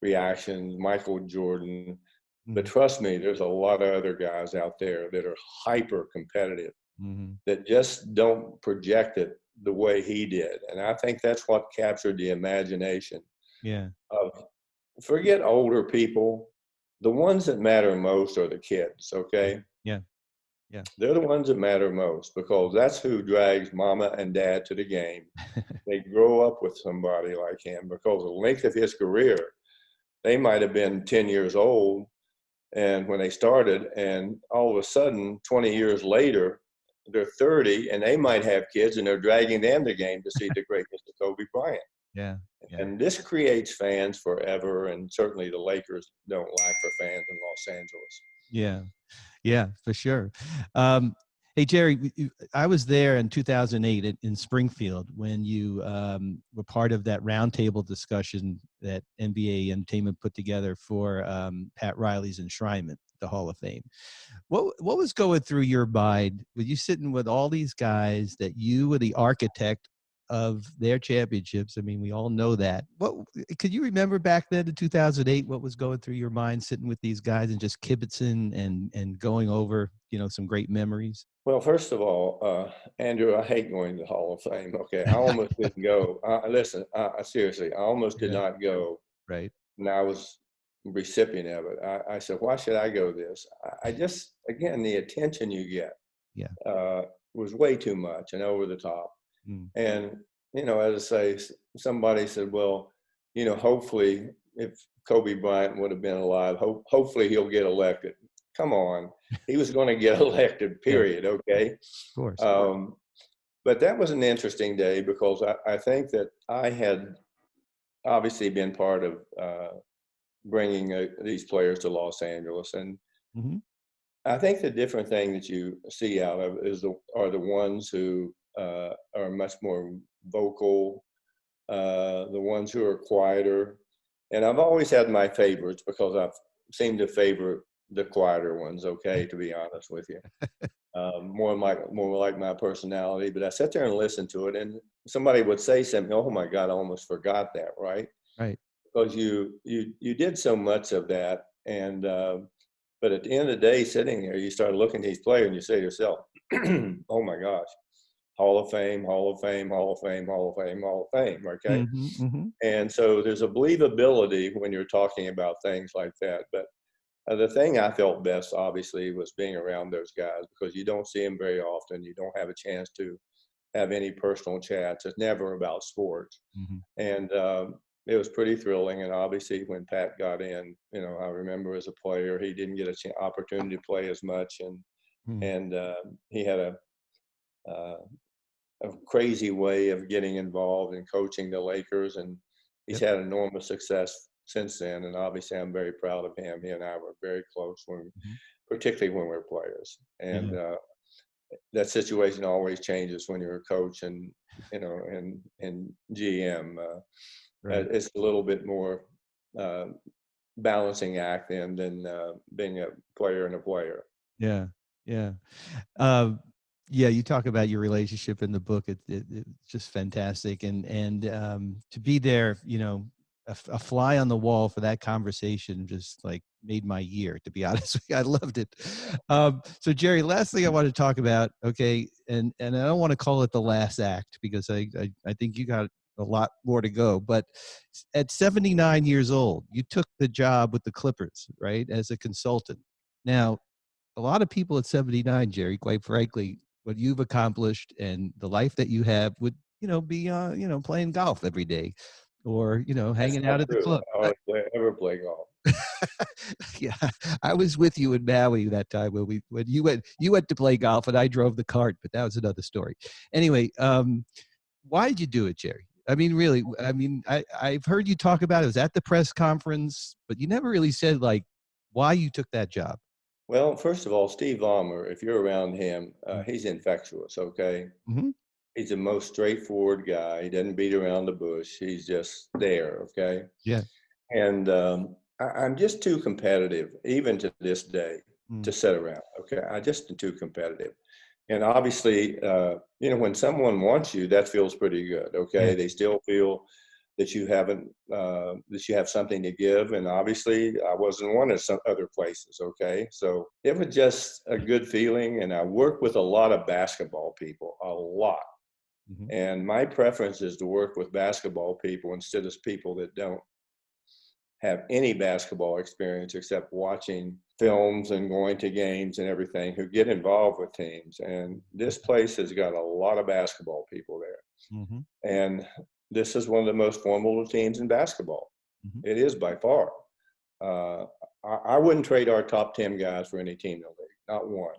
reactions. Michael Jordan. But Mhm. trust me, there's a lot of other guys out there that are hyper competitive Mhm. that just don't project it the way he did. And I think that's what captured the imagination Yeah. of, forget older people. The ones that matter most are the kids, Yeah. okay? Yeah. Yeah. They're the ones that matter most because that's who drags mama and dad to the game. They grow up with somebody like him because the length of his career, they might have been 10 years old and when they started, and all of a sudden, 20 years later, they're 30 and they might have kids and they're dragging them to the game to see the greatness of Kobe Bryant. Yeah. Yeah. And this creates fans forever. And certainly the Lakers don't lack for fans in Los Angeles. Yeah. Yeah, for sure. Hey, Jerry, I was there in 2008 in Springfield when you were part of that roundtable discussion that NBA Entertainment put together for Pat Riley's enshrinement, the Hall of Fame. What was going through your mind? Were you sitting with all these guys that you were the architect of their championships? I mean, we all know that. What could you remember back then in 2008? What was going through your mind sitting with these guys and just kibitzing and going over, some great memories? Well, first of all, Andrew, I hate going to the Hall of Fame. Okay, I almost didn't go. Listen, seriously, I almost did Yeah. not go, Right. and I was recipient of it. I said, why should I go to this? I just, again, the attention you get Yeah. uh, was way too much and over the top. Mm. And, as I say, somebody said, well, hopefully if Kobe Bryant would have been alive, hopefully he'll get elected. Come on. He was going to get elected, Yeah. period. Okay. Of course. Um, but that was an interesting day because I think that I had obviously been part of bringing these players to Los Angeles. And Hmm. I think the different thing that you see out of are the ones who are much more vocal, the ones who are quieter. And I've always had my favorites because I've seemed to favor the quieter ones. Okay, to be honest with you, more like my personality. But I sat there and listened to it, and somebody would say something. Oh my God, I almost forgot that. Right, Right. because you did so much of that, and but at the end of the day, sitting there, you start looking at these players and you say to yourself, oh my gosh, Hall of Fame, Hall of Fame, Hall of Fame, Hall of Fame, Hall of Fame, okay? Hmm. Hmm. And so there's a believability when you're talking about things like that. But the thing I felt best, obviously, was being around those guys because you don't see them very often. You don't have a chance to have any personal chats. It's never about sports. Hmm. And it was pretty thrilling. And obviously, when Pat got in, I remember as a player, he didn't get an opportunity to play as much, Hmm. and he had uh, a crazy way of getting involved in coaching the Lakers, and he's Yep. had enormous success since then. And obviously, I'm very proud of him. He and I were very close Hmm. particularly when we're players. And Yeah. that situation always changes when you're a coach and GM. Right. It's a little bit more uh, balancing act than being a player and a player. Yeah. Yeah. Um, yeah, you talk about your relationship in the book. It's just fantastic, and to be there, a fly on the wall for that conversation just like made my year. To be honest with you, I loved it. So, Jerry, last thing I want to talk about, okay, and I don't want to call it the last act because I think you got a lot more to go. But at 79 years old, you took the job with the Clippers, right, as a consultant. Now, a lot of people at 79, Jerry, quite frankly, what you've accomplished and the life that you have would, be, playing golf every day. or, you know, That's hanging not out at the true. club. I hardly ever play golf. Yeah, I was with you in Maui that time when you went to play golf and I drove the cart, but that was another story. Anyway, why did you do it, Jerry? I mean, really, I mean, I've heard you talk about it. It was at the press conference, but you never really said like why you took that job. Well, first of all, Steve Ballmer, if you're around him, he's infectious, okay? Mm-hmm. He's the most straightforward guy. He doesn't beat around the bush. He's just there, okay? Yeah. And I'm just too competitive, even to this day, Mm. to sit around, okay? I just am too competitive. And obviously, you know, when someone wants you, that feels pretty good, Yeah. okay? They still feel that you haven't, that you have something to give. And obviously, I wasn't wanted some other places, okay? So it was just a good feeling. And I work with a lot of basketball people, a lot. Mm-hmm. And my preference is to work with basketball people instead of people that don't have any basketball experience except watching films and going to games and everything, who get involved with teams. And this place has got a lot of basketball people there. Mm-hmm. And this is one of the most formidable teams in basketball. Mm-hmm. It is by far. Uh, I wouldn't trade our top 10 guys for any team in the league, not one.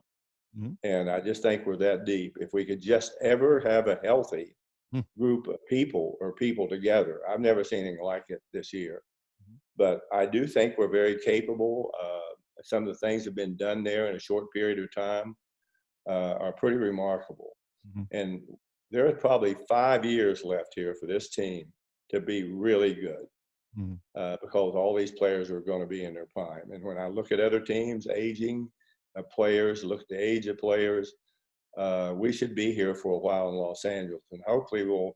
Mm-hmm. And I just think we're that deep. If we could just ever have a healthy group of people or people together, I've never seen anything like it this year. But I do think we're very capable. Some of the things that have been done there in a short period of time are pretty remarkable. Mm-hmm. And there are probably 5 years left here for this team to be really good, Mm-hmm. because all these players are going to be in their prime. And when I look at other teams, aging players, look at the age of players, we should be here for a while in Los Angeles. And hopefully we'll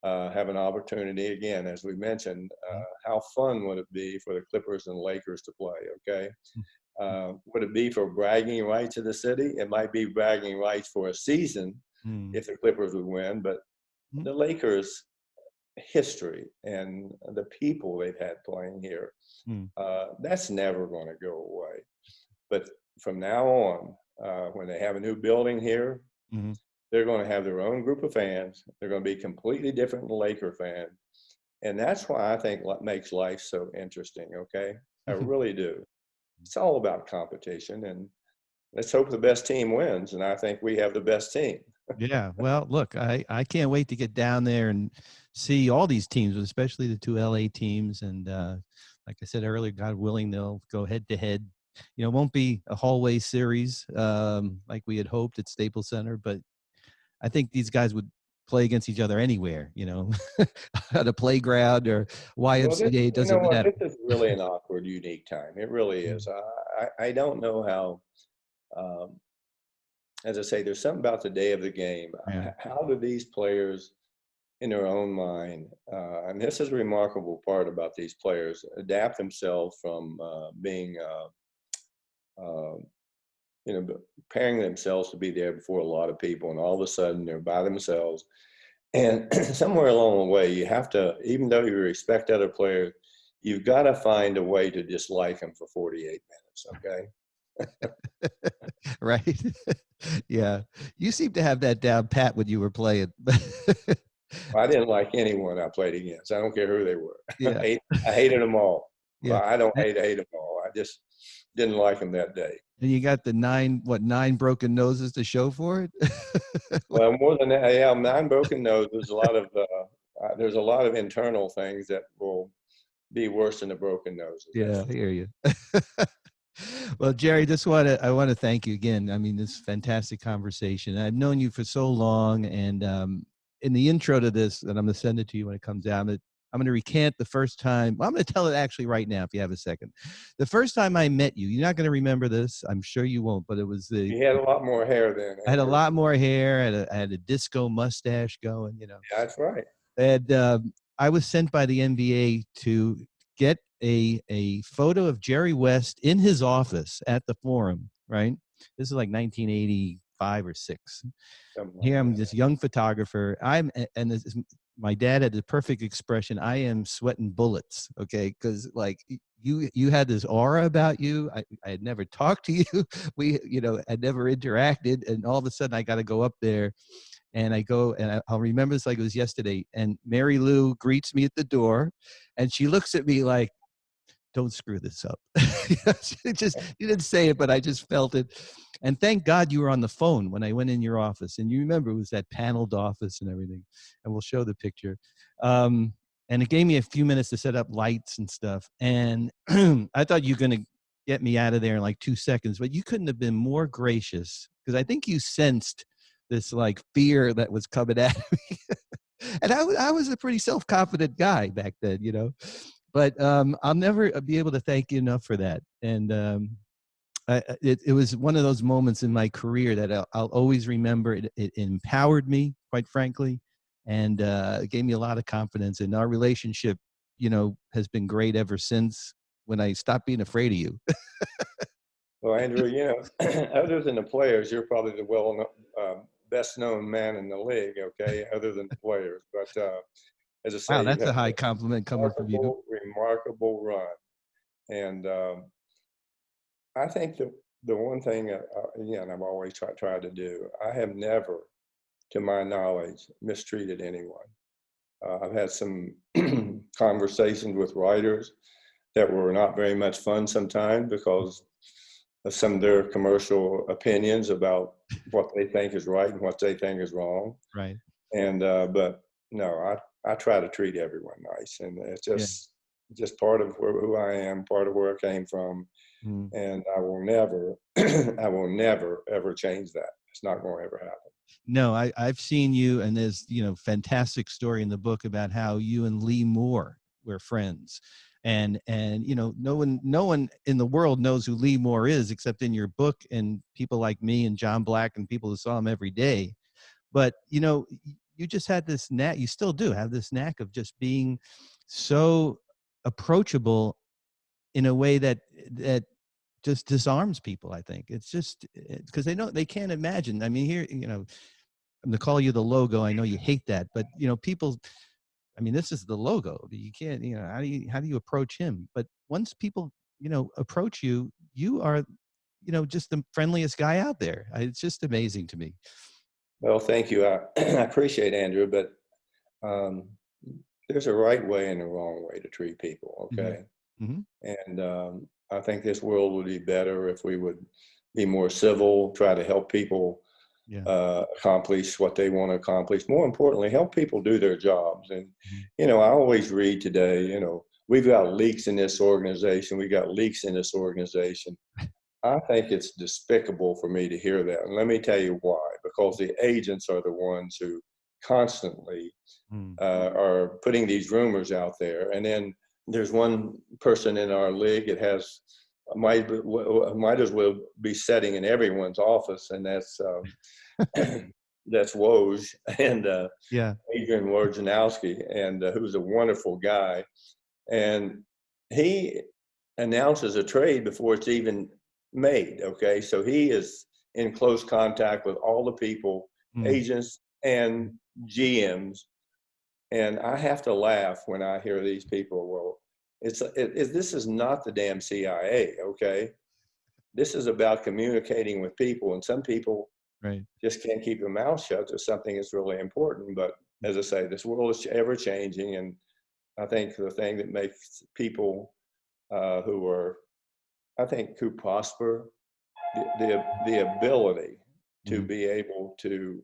have an opportunity again, as we mentioned. How fun would it be for the Clippers and Lakers to play? Okay, would it be for bragging rights of the city? It might be bragging rights for a season Mm-hmm. if the Clippers would win, but the Lakers' history and the people they've had playing here, that's never going to go away. But from now on, when they have a new building here, Mm-hmm. they're going to have their own group of fans. They're going to be completely different than Laker fan. And that's why I think what makes life so interesting, okay? I really do. It's all about competition, and let's hope the best team wins. And I think we have the best team. Yeah. Well, look, I can't wait to get down there and see all these teams, especially the two LA teams. And like I said earlier, God willing, they'll go head to head. You know, it won't be a hallway series like we had hoped at Staples Center, but I think these guys would play against each other anywhere, you know, at a playground or Well, this, YMCA. It you know doesn't what, matter. this is really an awkward, unique time. It really is. I don't know how, as I say, there's something about the day of the game. Yeah. How do these players in their own mind, and this is a remarkable part about these players, adapt themselves from being, uh, you know, preparing themselves to be there before a lot of people, and all of a sudden they're by themselves. And somewhere along the way, you have to, even though you respect other players, you've got to find a way to dislike them for 48 minutes, okay? Right. Yeah. You seem to have that down pat when you were playing. I didn't like anyone I played against. I don't care who they were. Yeah. I hated them all. Yeah. Well, I don't hate them all. I just didn't like them that day. And you got the nine broken noses to show for it? Well, more than that, yeah, 9 broken noses. There's a lot of internal things that will be worse than the broken noses. Yeah, I hear you. Well, Jerry, I want to thank you again. I mean, this fantastic conversation. I've known you for so long, and in the intro to this, and I'm going to send it to you when it comes out. I'm going to recant the first time. Well, I'm going to tell it actually right now, if you have a second. The first time I met you, you're not going to remember this. I'm sure you won't, but it was You had a lot more hair then. I had a lot more hair. I had a disco mustache going, you know. Yeah, that's right. And I was sent by the NBA to get a photo of Jerry West in his office at the Forum, right? This is like 1985 or 6. Here I'm this young photographer. My dad had the perfect expression. I am sweating bullets, okay? Because like you had this aura about you. I had never talked to you. We, you know, had never interacted, and all of a sudden I got to go up there And I go, and I'll remember this like it was yesterday. And Mary Lou greets me at the door, and she looks at me like, "Don't screw this up." She just, you didn't say it, but I just felt it. And thank God you were on the phone when I went in your office. And you remember it was that paneled office and everything. And we'll show the picture. And it gave me a few minutes to set up lights and stuff. And I thought you were going to get me out of there in like 2 seconds, but you couldn't have been more gracious, because I think you sensed this like fear that was coming at me. And I was a pretty self-confident guy back then, you know. But I'll never be able to thank you enough for that. And it was one of those moments in my career that I'll always remember. It empowered me, quite frankly, and it gave me a lot of confidence. And our relationship, you know, has been great ever since, when I stopped being afraid of you. Well, Andrew, you know, other than the players, you're probably the best known man in the league. Okay, other than the players, but as I Wow, say, you've that's had a high a compliment coming from you. remarkable run, and I think the one thing, again, I've always tried to do. I have never, to my knowledge, mistreated anyone. I've had some conversations with writers that were not very much fun sometimes because of some of their commercial opinions about what they think is right and what they think is wrong. Right. And but no, I try to treat everyone nice, and it's Yeah. just part of who I am, part of where I came from, Mm. and I will never, I will never ever change that. It's not going to ever happen. No, I've seen you, and there's, you know, fantastic story in the book about how you and Lee Moore were friends. And you know, no one in the world knows who Lee Moore is except in your book and people like me and John Black and people who saw him every day. But you know, you just had this knack, you still do have this knack of just being so approachable in a way that just disarms people. I think it's just because they can't imagine. I mean, here, you know, I'm to call you the logo. I know you hate that, but you know, people, I mean, this is the logo. You can't, you know, how do you approach him? But once people, you know, approach you, you are, you know, just the friendliest guy out there. It's just amazing to me. Well, thank you. I, I appreciate Andrew, but um, there's a right way and a wrong way to treat people. Hmm. Okay, Hmm. and I think this world would be better if we would be more civil, try to help people Yeah. accomplish what they want to accomplish. More importantly, help people do their jobs. And, Hmm. you know, I always read today, you know, we've got leaks in this organization. We got leaks in this organization. I think it's despicable for me to hear that. And let me tell you why. Because the agents are the ones who constantly Mm. are putting these rumors out there. And then there's one person in our league that has might as well be sitting in everyone's office, and that's that's Woj and Yeah. Adrian Wojnarowski, and who's a wonderful guy. And he announces a trade before it's even made. Okay, so he is in close contact with all the people, Mm. agents and GMs, and I have to laugh when I hear these people. Well, this is not the damn CIA. Okay, this is about communicating with people, and some people Right. just can't keep their mouth shut to something that's really important. But as I say, this world is ever changing, and I think the thing that makes people who are, I think, who prosper, the ability to Mhm. be able to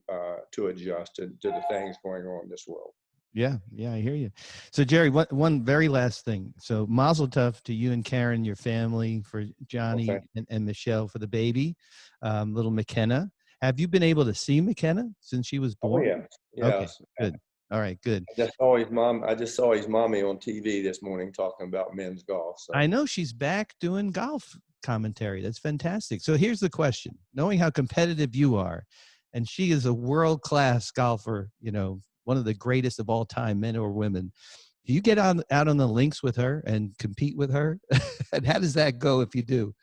adjust to the things going on in this world. Yeah, yeah, I hear you. So, Jerry, one very last thing. So, Mazel Tov to you and Karen, your family, for Well, Johnny thank and Michelle for the baby, little McKenna. Have you been able to see McKenna since she was Oh born? yes, Okay, yes. good. All right, good. I just saw his mom. I just saw his mommy on TV this morning talking about men's golf. I So know she's back doing golf commentary. That's fantastic. So, here's the question: knowing how competitive you are, and she is a world class golfer, you know, one of the greatest of all time, men or women. Do you get out on the links with her and compete with her? And how does that go if you do?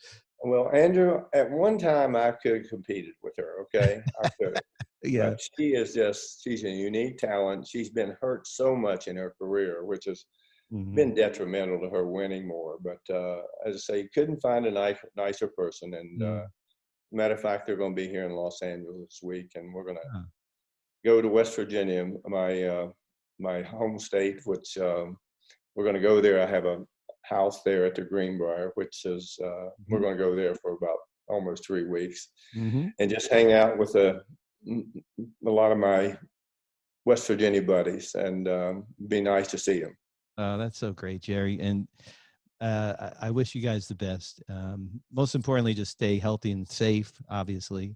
well, Andrew, at one time I could have competed with her. Okay, I could have. Yeah. But she is she's a unique talent. She's been hurt so much in her career, which has Hmm. been detrimental to her winning more. But as I say, couldn't find a nicer person. And Mm. matter of fact, they're going to be here in Los Angeles this week, and we're going to go to West Virginia, my home state, which we're going to go there. I have a house there at the Greenbrier, which is we're going to go there for about almost 3 weeks, and just hang out with a lot of my West Virginia buddies, and be nice to see them. Oh, that's so great, Jerry. And I wish you guys the best. Most importantly, just stay healthy and safe, obviously.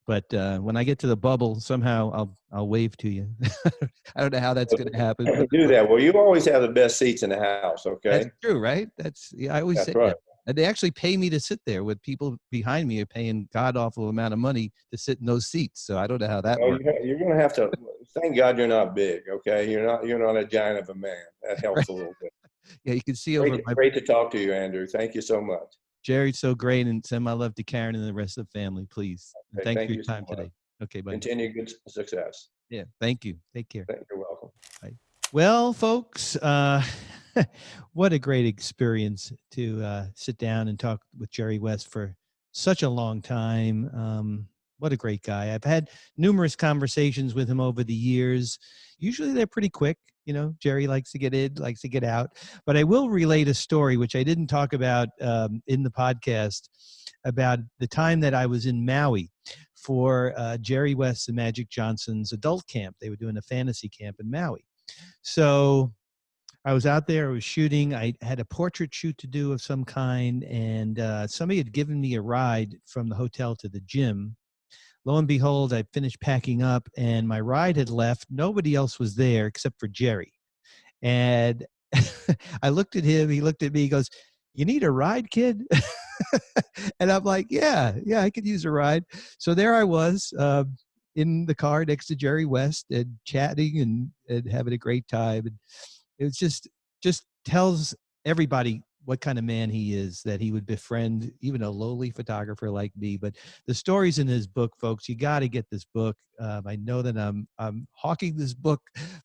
But when I get to the bubble, somehow I'll wave to you. I don't know how that's going to happen. But do that. Well, you always have the best seats in the house, okay? That's true, right? I always say right. that. And they actually pay me to sit there, with people behind me are paying god awful amount of money to sit in those seats. So I don't know how that works. You're going to have to. Thank God you're not big, okay? You're not a giant of a man. That helps a little bit. Yeah, you can see Great to talk to you, Andrew. Thank you so much. Jerry's so great, and send my love to Karen and the rest of the family, please. Okay, thank you for your time today. Okay, buddy. Continue good success. Yeah, thank you. Take care. You're welcome. Bye. Well, folks, what a great experience to sit down and talk with Jerry West for such a long time. What a great guy. I've had numerous conversations with him over the years. Usually they're pretty quick. You know, Jerry likes to get in, likes to get out. But I will relate a story, which I didn't talk about in the podcast, about the time that I was in Maui for Jerry West and Magic Johnson's adult camp. They were doing a fantasy camp in Maui. So I was out there, I was shooting. I had a portrait shoot to do of some kind, and somebody had given me a ride from the hotel to the gym. Lo and behold, I finished packing up, and my ride had left. Nobody else was there except for Jerry. And I looked at him, he looked at me, he goes, "You need a ride, kid?" And I'm like, yeah, I could use a ride. So there I was in the car next to Jerry West and chatting and having a great time. And it was just tells everybody what kind of man he is, that he would befriend even a lowly photographer like me. But the stories in his book, folks, you got to get this book. I know that I'm hawking this book,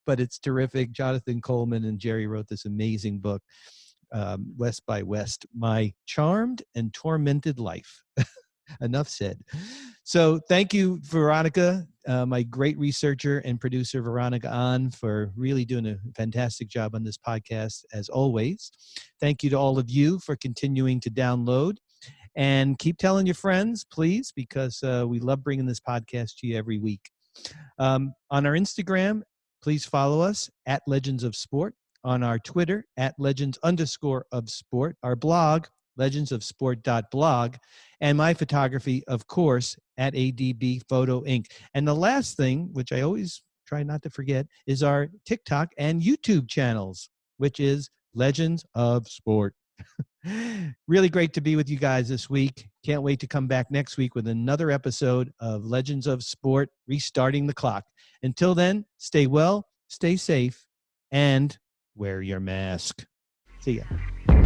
but it's terrific. Jonathan Coleman and Jerry wrote this amazing book, West by West, My Charmed and Tormented Life. Enough said. So thank you, Veronica, my great researcher and producer, Veronica Ahn, for really doing a fantastic job on this podcast, as always. Thank you to all of you for continuing to download. And keep telling your friends, please, because we love bringing this podcast to you every week. On our Instagram, please follow us at Legends of Sport. On our Twitter, at Legends_of_Sport. Our blog, legendsofsport.blog, and my photography, of course, at ADB Photo Inc. And the last thing, which I always try not to forget, is our TikTok and YouTube channels, which is Legends of Sport. Really great to be with you guys this week. Can't wait to come back next week with another episode of Legends of Sport, Restarting the Clock. Until then, stay well, stay safe, and wear your mask. See ya.